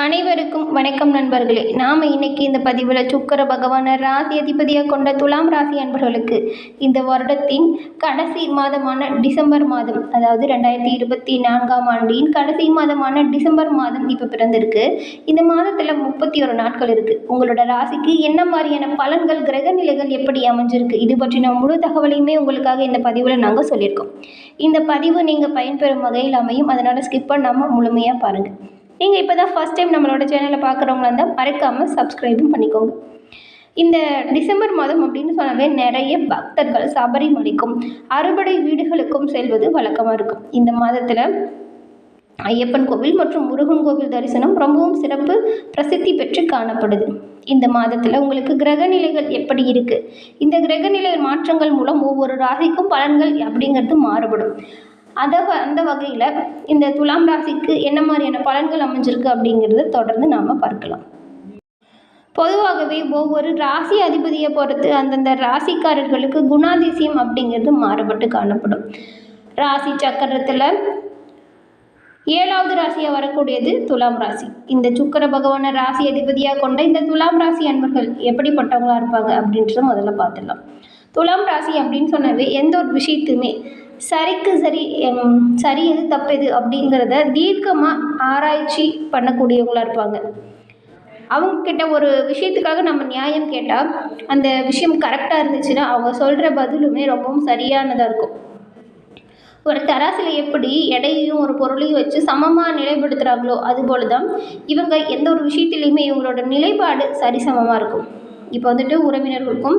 அனைவருக்கும் வணக்கம் நண்பர்களே. நாம் இன்னைக்கு இந்த பதிவில் சுக்கிர பகவானை ராசி அதிபதியாக கொண்ட துலாம் ராசி அன்பர்களுக்கு இந்த வருடத்தின் கடைசி மாதமான டிசம்பர் மாதம், அதாவது 2024ஆம் ஆண்டின் கடைசி மாதமான டிசம்பர் மாதம் இப்போ பிறந்திருக்கு. இந்த மாதத்தில் 31 நாட்கள் இருக்குது. உங்களோட ராசிக்கு என்ன மாதிரியான பலன்கள், கிரக நிலைகள் எப்படி அமைஞ்சிருக்கு, இது பற்றின முழு தகவலையுமே உங்களுக்காக இந்த பதிவில் நாங்கள் சொல்லியிருக்கோம். இந்த பதிவு நீங்கள் பயன்பெறும் வகையில் அமையும், அதனால் ஸ்கிப் பண்ணாமல் முழுமையாக பாருங்கள். நீங்கள் இப்போ தான் ஃபஸ்ட் டைம் நம்மளோட சேனலை பார்க்குறவங்களா இருந்தால் மறக்காமல் சப்ஸ்கிரைபும் பண்ணிக்கோங்க. இந்த டிசம்பர் மாதம் அப்படின்னு சொன்னாவே நிறைய பக்தர்கள் சபரிமலைக்கும் அறுபடை வீடுகளுக்கும் செல்வது வழக்கமாக இருக்கும். இந்த மாதத்தில் ஐயப்பன் கோவில் மற்றும் முருகன் கோவில் தரிசனம் ரொம்பவும் சிறப்பு பிரசித்தி பெற்று காணப்படுது. இந்த மாதத்தில் உங்களுக்கு கிரகநிலைகள் எப்படி இருக்குது, இந்த கிரகநிலை மாற்றங்கள் மூலம் ஒவ்வொரு ராசிக்கும் பலன்கள் அப்படிங்கிறது மாறுபடும். அந்த வகையில் இந்த துலாம் ராசிக்கு என்ன மாதிரியான பலன்கள் அமைஞ்சிருக்கு அப்படிங்கிறத தொடர்ந்து நாம் பார்க்கலாம். பொதுவாகவே ஒவ்வொரு ராசி அதிபதியை பொறுத்து அந்தந்த ராசிக்காரர்களுக்கு குணாதிசயம் அப்படிங்கிறது மாறுபட்டு காணப்படும். ராசி சக்கரத்தில் 7வது ராசியாக வரக்கூடியது துலாம் ராசி. இந்த சுக்கிர பகவானை ராசி அதிபதியாக கொண்ட இந்த துலாம் ராசி அன்பர்கள் எப்படிப்பட்டவங்களா இருப்பாங்க அப்படின்றத முதல்ல பார்த்துடலாம். துலாம் ராசி அப்படின்னு சொன்னாவே எந்த ஒரு விஷயத்துமே சரிக்கு சரி எது தப்பு எது அப்படிங்கிறத தீர்க்கமாக ஆராய்ச்சி பண்ணக்கூடியவங்களாக இருப்பாங்க. அவங்கக்கிட்ட ஒரு விஷயத்துக்காக நம்ம நியாயம் கேட்டால் அந்த விஷயம் கரெக்டாக இருந்துச்சுன்னா அவங்க சொல்கிற பதிலுமே ரொம்பவும் சரியானதாக இருக்கும். ஒரு தராசில் எப்படி எடையையும் ஒரு பொருளையும் வச்சு சமமாக நிலைப்படுத்துகிறாங்களோ அதுபோல தான் இவங்க எந்த ஒரு விஷயத்துலையுமே இவங்களோட நிலைப்பாடு சரிசமமாக இருக்கும். இப்போ உறவினர்களுக்கும்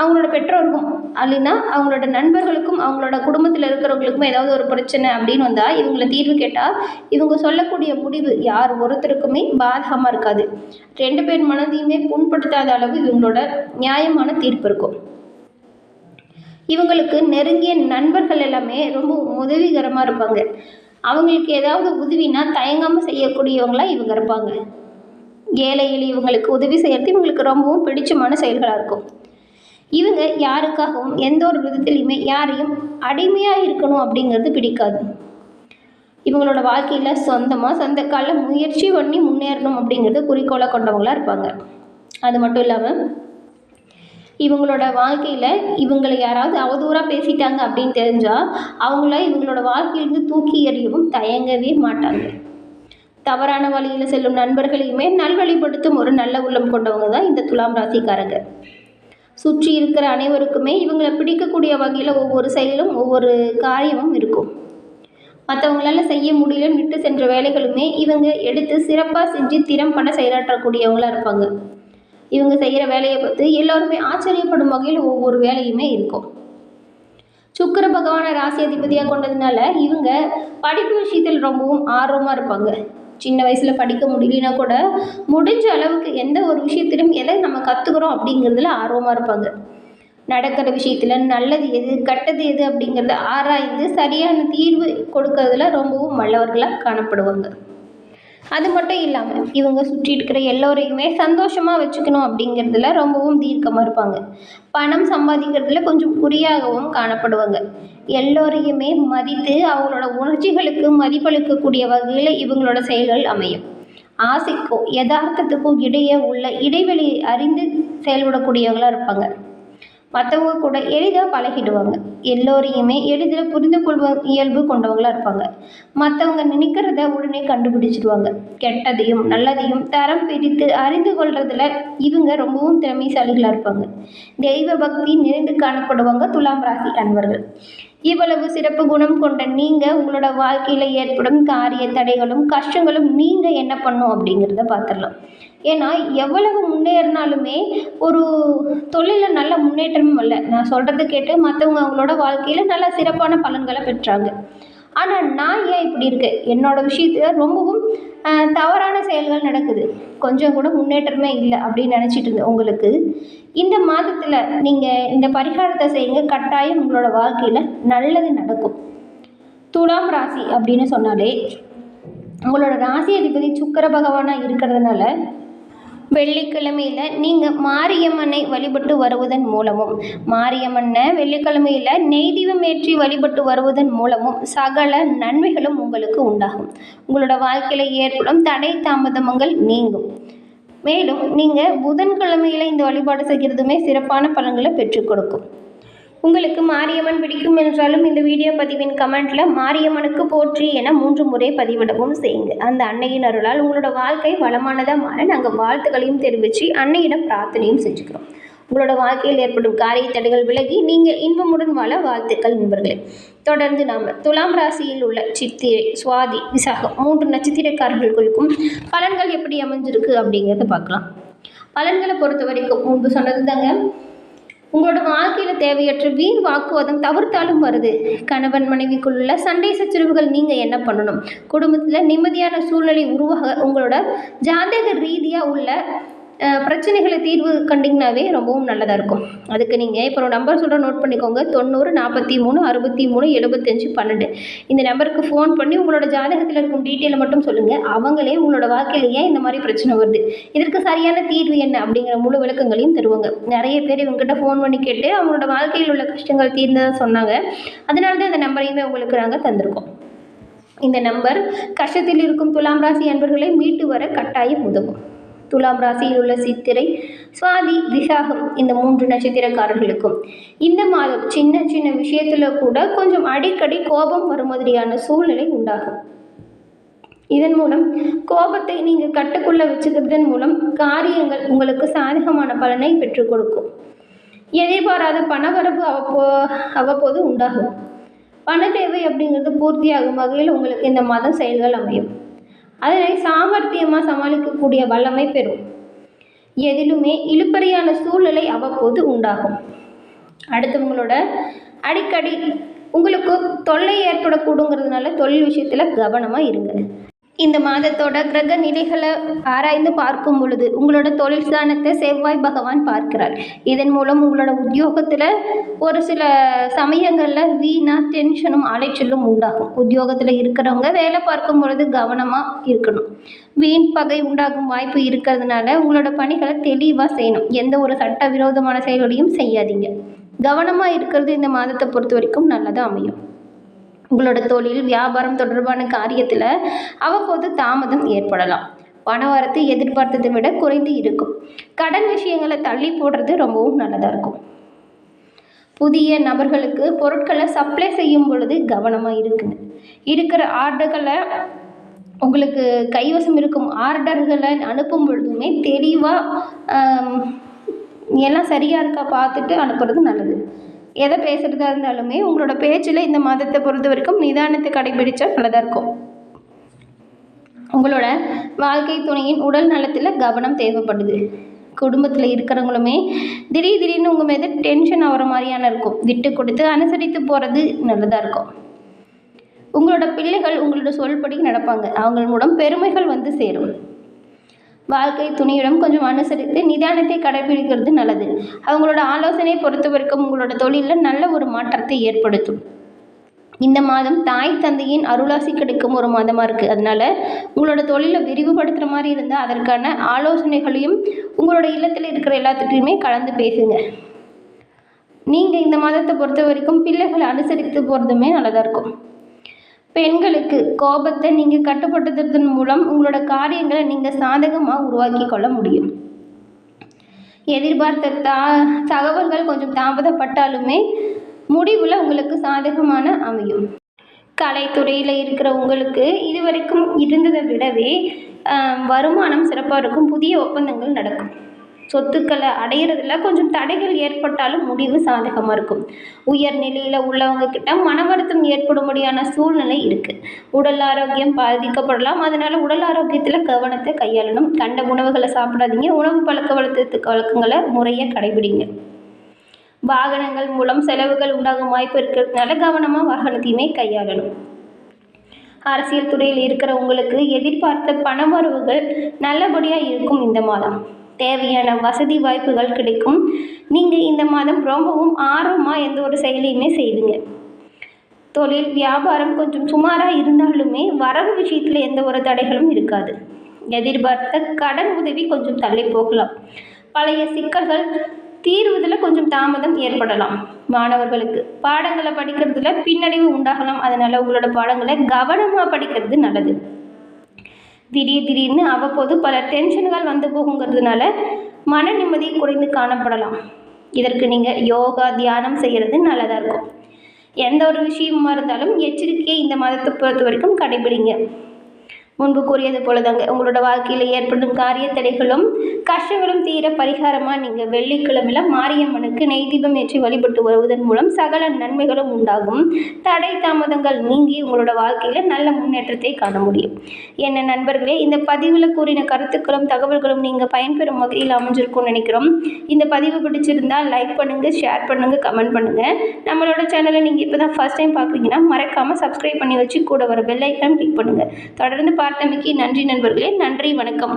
அவங்களோட பெற்றோருக்கும் அப்படின்னா அவங்களோட நண்பர்களுக்கும் அவங்களோட குடும்பத்தில் இருக்கிறவங்களுக்குமே ஏதாவது ஒரு பிரச்சனை அப்படின்னு வந்தால் இவங்களை தீர்வு கேட்டால் இவங்க சொல்லக்கூடிய முடிவு யார் ஒருத்தருக்குமே பாதகமாக இருக்காது. 2 பேர் மனதையுமே புண்படுத்தாத அளவு இவங்களோட நியாயமான தீர்ப்பு இருக்கும். இவங்களுக்கு நெருங்கிய நண்பர்கள் எல்லாமே ரொம்ப உதவிகரமாக இருப்பாங்க. அவங்களுக்கு ஏதாவது உதவினா தயங்காமல் செய்யக்கூடியவங்களாக இவங்க இருப்பாங்க. ஏழை எளியவங்களுக்கு உதவி செய்கிறது இவங்களுக்கு ரொம்பவும் பிடிச்சமான செயல்களாக இருக்கும். இவங்க யாருக்காகவும் எந்த ஒரு விதத்துலையுமே யாரையும் அடிமையாக இருக்கணும் அப்படிங்கிறது பிடிக்காது. இவங்களோட வாழ்க்கையில் சொந்த காலில் முயற்சி பண்ணி முன்னேறணும் அப்படிங்கிறது குறிக்கோளை கொண்டவங்களாக இருப்பாங்க. அது மட்டும் இல்லாமல் இவங்களோட வாழ்க்கையில் இவங்களை யாராவது அவதூறாக பேசிட்டாங்க அப்படின்னு தெரிஞ்சால் அவங்கள இவங்களோட வாழ்க்கையிலேருந்து தூக்கி எறியவும் தயங்கவே மாட்டாங்க. தவறான வழியில் செல்லும் நண்பர்களையுமே நல்வழிப்படுத்தும் ஒரு நல்ல உள்ளம் கொண்டவங்க தான் இந்த துலாம் ராசிக்காரங்க. சுற்றி இருக்கிற அனைவருக்குமே இவங்களை பிடிக்கக்கூடிய வகையில் ஒவ்வொரு செயலும் ஒவ்வொரு காரியமும் இருக்கும். மற்றவங்களால செய்ய முடியலன்னு விட்டு சென்ற வேலைகளுமே இவங்க எடுத்து சிறப்பாக செஞ்சு திறம்பட செயலாற்றக்கூடியவங்களாக இருப்பாங்க. இவங்க செய்கிற வேலையை பார்த்து எல்லோருமே ஆச்சரியப்படும் வகையில் ஒவ்வொரு வேலையுமே இருக்கும். சுக்கிர பகவானை ராசி அதிபதியாக கொண்டதுனால இவங்க படிப்பு விஷயத்தில் ரொம்பவும் ஆர்வமாக இருப்பாங்க. சின்ன வயசில் படிக்க முடியலனா கூட முடிஞ்ச அளவுக்கு எந்த ஒரு விஷயத்திலும் எதை நம்ம கற்றுக்குறோம் அப்படிங்கிறதுல ஆர்வமாக இருப்பாங்க. நடக்கிற விஷயத்தில் நல்லது எது கெட்டது எது அப்படிங்கிறத ஆராய்ந்து சரியான தீர்வு கொடுக்கறதுல ரொம்பவும் வல்லவர்களாக காணப்படுவாங்க. அது மட்டும் இல்லாமல் இவங்க சுற்றி இருக்கிற எல்லோரையுமே சந்தோஷமாக வச்சுக்கணும் அப்படிங்கிறதுல ரொம்பவும் தீர்க்கமாக இருப்பாங்க. பணம் சம்பாதிக்கிறதுல கொஞ்சம் குறியாகவும் காணப்படுவாங்க. எல்லோரையுமே மதித்து அவங்களோட உணர்ச்சிகளுக்கு மதிப்பளிக்கக்கூடிய வகையில் இவங்களோட செயல்கள் அமையும். ஆசைக்கும் யதார்த்தத்துக்கும் இடையே உள்ள இடைவெளி அறிந்து செயல்படக்கூடியவங்களாக இருப்பாங்க. மற்றவங்க கூட எளிதாக பழகிடுவாங்க. எல்லோரையுமே எளிதில் புரிந்து கொள்வ இயல்பு கொண்டவங்களாக இருப்பாங்க. மற்றவங்க நினைக்கிறத உடனே கண்டுபிடிச்சிடுவாங்க. கெட்டதையும் நல்லதையும் தரம் பிரித்து அறிந்து கொள்றதுல இவங்க ரொம்பவும் திறமைசாலிகளாக இருப்பாங்க. தெய்வ பக்தி நிறைந்து காணப்படுவாங்க துலாம் ராசி அன்பர்கள். இவ்வளவு சிறப்பு குணம் கொண்ட நீங்கள் உங்களோட வாழ்க்கையில் ஏற்படும் காரிய தடைகளும் கஷ்டங்களும் நீங்கள் என்ன பண்ணும் அப்படிங்கிறத பார்த்துடலாம். ஏன்னா எவ்வளவு முன்னேறினாலுமே ஒரு தொழிலில் நல்ல முன்னேற்றமும் இல்லை. நான் சொல்கிறது கேட்டு மற்றவங்க அவங்களோட வாழ்க்கையில் நல்ல சிறப்பான பலன்களை பெற்றாங்க. ஆனால் நான் ஏன் இப்படி இருக்கேன், என்னோடய விஷயத்தில் ரொம்பவும் தவறான செயல்கள் நடக்குது, கொஞ்சம் கூட முன்னேற்றமே இல்லை அப்படின்னு நினச்சிட்டு இருந்தேன். உங்களுக்கு இந்த மாதத்தில் நீங்கள் இந்த பரிகாரத்தை செய்யுங்க, கட்டாயம் உங்களோட வாழ்க்கையில் நல்லது நடக்கும். துலாம் ராசி அப்படின்னு சொன்னாலே உங்களோட ராசி அதிபதி சுக்கிர பகவானாக இருக்கிறதுனால வெள்ளிக்கிழமையில் நீங்கள் மாரியம்மனை வழிபட்டு வருவதன் மூலமும், மாரியம்மனை வெள்ளிக்கிழமையில் நெய் தீபம் ஏற்றி வழிபட்டு வருவதன் மூலமும் சகல நன்மைகளும் உங்களுக்கு உண்டாகும். உங்களோட வாழ்க்கையில் ஏற்படும் தடை தாமதங்கள் நீங்கும். மேலும் நீங்கள் புதன்கிழமையில் இந்த வழிபாடு செய்கிறதுமே சிறப்பான பலன்களை பெற்றுக் கொடுக்கும். உங்களுக்கு மாரியம்மன் பிடிக்கும் என்றாலும் இந்த வீடியோ பதிவின் கமெண்ட்டில் மாரியம்மனுக்கு போற்றி என 3 முறை பதிவிடவும் செய்யுங்க. அந்த அன்னையின் அருளால் உங்களோட வாழ்க்கை வளமானதாக மாற நாங்கள் வாழ்த்துக்களையும் தெரிவித்து அன்னையிடம் பிரார்த்தனையும் செஞ்சுக்கிறோம். உங்களோட வாழ்க்கையில் ஏற்படும் காரிய தடைகள் விலகி நீங்கள் இன்பமுடன் வாழ வாழ்த்துக்கள் நண்பர்களே. தொடர்ந்து நாம் துலாம் ராசியில் உள்ள சித்திரை, சுவாதி, விசாகம் 3 நட்சத்திரக்காரர்களுக்கும் பலன்கள் எப்படி அமைஞ்சிருக்கு அப்படிங்கிறத பார்க்கலாம். பலன்களை பொறுத்த வரைக்கும் முன்பு சொன்னது தாங்க, உங்களோட வாழ்க்கையில் தேவையற்ற வீண் வாக்குவாதம் தவிர்த்தாலும் வருது. கணவன் மனைவிக்குள்ள சண்டை சச்சரவுகள் நீங்கள் என்ன பண்ணணும்? குடும்பத்தில் நிம்மதியான சூழ்நிலை உருவாக உங்களோட ஜாதக ரீதியாக உள்ள பிரச்சனைகளை தீர்வு கண்டிங்கனாவே ரொம்பவும் நல்லதாக இருக்கும். அதுக்கு நீங்கள் இப்போ ஒரு நம்பர் சொல்கிறேன், நோட் பண்ணிக்கோங்க. 90 43 63 75 12. இந்த நம்பருக்கு ஃபோன் பண்ணி உங்களோட ஜாதகத்தில் இருக்கும் டீட்டெயிலை மட்டும் சொல்லுங்கள். அவங்களே உங்களோட வாழ்க்கையில் ஏன் இந்த மாதிரி பிரச்சனை வருது, இதற்கு சரியான தீர்வு என்ன அப்படிங்கிற முழு விளக்கங்களையும் தருவாங்க. நிறைய பேர் இவங்ககிட்ட ஃபோன் பண்ணி கேட்டு அவங்களோட வாழ்க்கையில் உள்ள கஷ்டங்கள் தீர்ந்ததாக சொன்னாங்க. அதனால தான் இந்த நம்பரையுமே உங்களுக்கு நாங்கள் தந்திருக்கோம். இந்த நம்பர் கஷ்டத்தில் இருக்கும் துலாம் ராசி அன்பர்களை மீட்டு வர கட்டாயம் உதவும். துலாம் ராசியில் உள்ள சித்திரை, சுவாதி, விசாகம் இந்த 3 நட்சத்திரக்காரர்களுக்கும் இந்த மாதம் சின்ன சின்ன விஷயத்தில் கூட கொஞ்சம் அடிக்கடி கோபம் வரும் மாதிரியான சூழ்நிலை உண்டாகும். இதன் மூலம் கோபத்தை நீங்கள் கட்டுக்குள்ள வச்சுக்கிறதன் மூலம் காரியங்கள் உங்களுக்கு சாதகமான பலனை பெற்றுக் கொடுக்கும். எதிர்பாராத பணவரவு அவ்வப்போது உண்டாகும். பண தேவை அப்படிங்கிறது பூர்த்தியாகும் வகையில் உங்களுக்கு இந்த மாதம் செயல்கள் அமையும். அதனை சாமர்த்தியமாக சமாளிக்கக்கூடிய வல்லமை பெறும். எதிலுமே இழுபறியான சூழ்நிலை அவ்வப்போது உண்டாகும். அடுத்தவங்களோட அடிக்கடி உங்களுக்கு தொல்லை ஏற்படக்கூடுங்கிறதுனால தொழில் விஷயத்தில் கவனமாக இருங்க. இந்த மாதத்தோட கிரக நிலைகளை ஆராய்ந்து பார்க்கும் பொழுது உங்களோட தொழில் ஸ்தானத்தை செவ்வாய் பகவான் பார்க்கிறார். இதன் மூலம் உங்களோட உத்தியோகத்தில் ஒரு சில சமயங்களில் வீணாக டென்ஷனும் அலைச்சலும் உண்டாகும். உத்தியோகத்தில் இருக்கிறவங்க வேலை பார்க்கும் பொழுது கவனமாக இருக்கணும். வீண் பகை உண்டாகும் வாய்ப்பு இருக்கிறதுனால உங்களோட பணிகளை தெளிவாக செய்யணும். எந்த ஒரு சட்டவிரோதமான செயல்களையும் செய்யாதீங்க. கவனமாக இருக்கிறது இந்த மாதத்தை பொறுத்த வரைக்கும் நல்லதாக அமையும். உங்களோட தொழில் வியாபாரம் தொடர்பான காரியத்தில் அவ்வப்போது தாமதம் ஏற்படலாம். பணவரத்து எதிர்பார்த்ததை விட குறைந்து இருக்கும். கடன் விஷயங்களை தள்ளி போடுறது ரொம்பவும் நல்லதாக இருக்கும். புதிய நபர்களுக்கு பொருட்களை சப்ளை செய்யும் பொழுது கவனமாக இருக்குங்க. இருக்கிற ஆர்டர்களை உங்களுக்கு கைவசம் இருக்கும் ஆர்டர்களை அனுப்பும் பொழுதுமே தெளிவாக எல்லாம் சரியாக இருக்கா பார்த்துட்டு அனுப்புறது நல்லது. எதை பேசுகிறதா இருந்தாலுமே உங்களோட பேச்சில் இந்த மாதத்தை பொறுத்த வரைக்கும் நிதானத்தை கடைபிடிச்சா நல்லதாக இருக்கும். உங்களோட வாழ்க்கை துணையின் உடல் நலத்தில் கவனம் தேவைப்படுது. குடும்பத்தில் இருக்கிறவங்களுமே திடீர்னு உங்கள் மீது டென்ஷன் ஆகிற மாதிரியான இருக்கும். விட்டு கொடுத்து அனுசரித்து போகிறது நல்லதாக இருக்கும். உங்களோட பிள்ளைகள் உங்களோட சொல்படி நடப்பாங்க. அவங்க மூலம் பெருமைகள் வந்து சேரும். வாழ்க்கை துணையிடம் கொஞ்சம் அனுசரித்து நிதானத்தை கடைபிடிக்கிறது நல்லது. அவங்களோட ஆலோசனை பொறுத்த வரைக்கும் உங்களோட தொழிலில் நல்ல ஒரு மாற்றத்தை ஏற்படுத்தும். இந்த மாதம் தாய் தந்தையின் அருளாசி கிடைக்கும் ஒரு மாதமாக இருக்குது. அதனால் உங்களோட தொழிலை விரிவுபடுத்துகிற மாதிரி இருந்தால் அதற்கான ஆலோசனைகளையும் உங்களோட இல்லத்தில் இருக்கிற எல்லாத்துட்டையுமே கலந்து பேசுங்க. நீங்கள் இந்த மாதத்தை பொறுத்த வரைக்கும் பிள்ளைகளை அனுசரித்து போகிறதுமே நல்லதாக இருக்கும். பெண்களுக்கு கோபத்தை நீங்கள் கட்டுப்படுத்துறதன் மூலம் உங்களோட காரியங்களை நீங்கள் சாதகமாக உருவாக்கி கொள்ள முடியும். எதிர்பார்த்த தகவல்கள் கொஞ்சம் தாமதப்பட்டாலுமே முடிவில் உங்களுக்கு சாதகமான அமையும். கலைத்துறையில் இருக்கிற உங்களுக்கு இதுவரைக்கும் இருந்ததை விடவே வருமானம் சிறப்பாக இருக்கும். புதிய ஒப்பந்தங்கள் நடக்கும். சொத்துக்களை அடையிறதுல கொஞ்சம் தடைகள் ஏற்பட்டாலும் முடிவு சாதகமாக இருக்கும். உயர் நிலையில் உள்ளவங்க கிட்ட மன வருத்தம் ஏற்படும்படியான சூழ்நிலை இருக்குது. உடல் ஆரோக்கியம் பாதிக்கப்படலாம். அதனால் உடல் ஆரோக்கியத்தில் கவனத்தை கையாளணும். கண்ட உணவுகளை சாப்பிடாதீங்க. உணவு வழக்கங்களை முறையாக கடைபிடிங்க. வாகனங்கள் மூலம் செலவுகள் உண்டாகும் வாய்ப்பு இருக்கிறதுனால கவனமாக வாகனத்தையுமே கையாளணும். அரசியல் துறையில் இருக்கிற உங்களுக்கு எதிர்பார்த்த பண வரவுகள் நல்லபடியாக இருக்கும். இந்த மாதம் தேவையான வசதி வாய்ப்புகள் கிடைக்கும். நீங்கள் இந்த மாதம் ரொம்பவும் ஆர்வமாக எந்த ஒரு செயலையுமே செய்வீங்க. தொழில் வியாபாரம் கொஞ்சம் சுமாராக இருந்தாலுமே வரவு விஷயத்தில் எந்த ஒரு தடைகளும் இருக்காது. எதிர்பார்த்த கடன் உதவி கொஞ்சம் தள்ளி போகலாம். பழைய சிக்கல்கள் தீர்வதில் கொஞ்சம் தாமதம் ஏற்படலாம். மாணவர்களுக்கு பாடங்களை படிக்கிறதுல பின்னடைவு உண்டாகலாம். அதனால் உங்களோட பாடங்களை கவனமாக படிக்கிறது நல்லது. திடீர்னு அவ்வப்போது பல டென்ஷன்கள் வந்து போகுங்கிறதுனால மன நிம்மதி குறைந்து காணப்படலாம். இதற்கு நீங்கள் யோகா, தியானம் செய்கிறது நல்லதாக இருக்கும். எந்த ஒரு விஷயமா இருந்தாலும் எச்சரிக்கையை இந்த மாதத்தை பொறுத்த வரைக்கும் கடைபிடிங்க. முன்பு கூறியது போல தாங்க, உங்களோட வாழ்க்கையில் ஏற்படும் காரிய தடைகளும் கஷ்டங்களும் தீர பரிகாரமாக நீங்கள் வெள்ளிக்கிழமையில் மாரியம்மனுக்கு நெய் தீபம் ஏற்றி வழிபட்டு வருவதன் மூலம் சகல நன்மைகளும் உண்டாகும். தடை தாமதங்கள் நீங்கி உங்களோட வாழ்க்கையில் நல்ல முன்னேற்றத்தை காண முடியும். என்ன நண்பர்களே, இந்த பதிவில் கூறின கருத்துக்களும் தகவல்களும் நீங்கள் பயன்பெறும் வகையில் அமைஞ்சிருக்கும்னு நினைக்கிறோம். இந்த பதிவு பிடிச்சிருந்தால் லைக் பண்ணுங்கள், ஷேர் பண்ணுங்கள், கமெண்ட் பண்ணுங்கள். நம்மளோட சேனலை நீங்கள் இப்போ தான் ஃபர்ஸ்ட் டைம் பார்க்குறீங்கன்னா மறக்காமல் சப்ஸ்கிரைப் பண்ணி வச்சு கூட வர பெல் ஐக்கான் கிளிக் பண்ணுங்கள். தொடர்ந்து பார்த்தமைக்கு நன்றி நண்பர்களே. நன்றி, வணக்கம்.